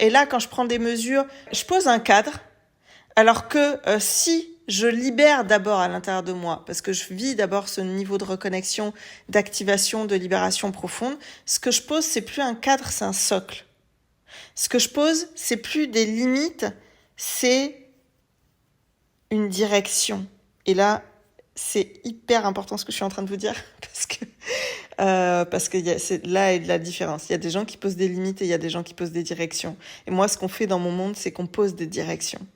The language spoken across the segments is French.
Et là, quand je prends des mesures, je pose un cadre, alors que si je libère d'abord à l'intérieur de moi, parce que je vis d'abord ce niveau de reconnexion, d'activation, de libération profonde, ce que je pose, c'est plus un cadre, c'est un socle. Ce que je pose, c'est plus des limites, c'est une direction. Et là, c'est hyper important ce que je suis en train de vous dire, parce que là est de la différence. Il y a des gens qui posent des limites et il y a des gens qui posent des directions. Et moi, ce qu'on fait dans mon monde, c'est qu'on pose des directions.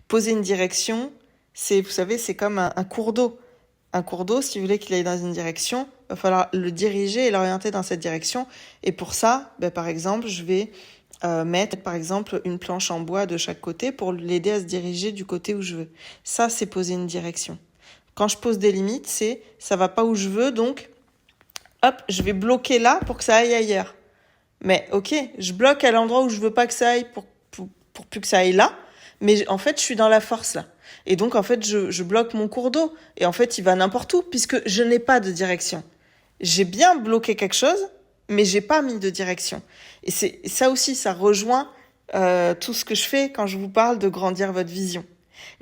Poser une direction, vous savez, c'est comme un cours d'eau. Un cours d'eau, si vous voulez qu'il aille dans une direction, il va falloir le diriger et l'orienter dans cette direction. Et pour ça, par exemple, je vais mettre par exemple une planche en bois de chaque côté pour l'aider à se diriger du côté où je veux. Ça, c'est poser une direction. Quand je pose des limites, ça va pas où je veux, donc hop, je vais bloquer là pour que ça aille ailleurs. Mais ok, je bloque à l'endroit où je veux pas que ça aille pour plus que ça aille là, mais en fait, je suis dans la force là. Et donc, en fait, je bloque mon cours d'eau. Et en fait, il va n'importe où puisque je n'ai pas de direction. J'ai bien bloqué quelque chose, mais j'ai pas mis de direction. Et ça aussi, ça rejoint tout ce que je fais quand je vous parle de grandir votre vision.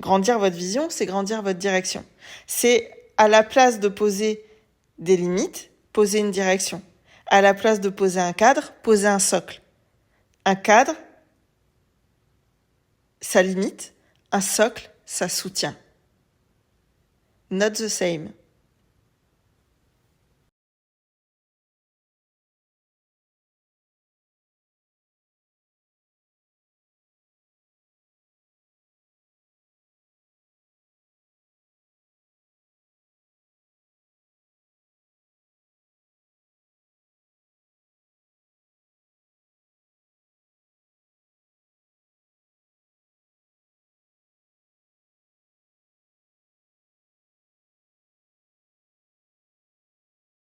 Grandir votre vision, c'est grandir votre direction. C'est à la place de poser des limites, poser une direction. À la place de poser un cadre, poser un socle. Un cadre, ça limite. Un socle, ça soutient. Not the same.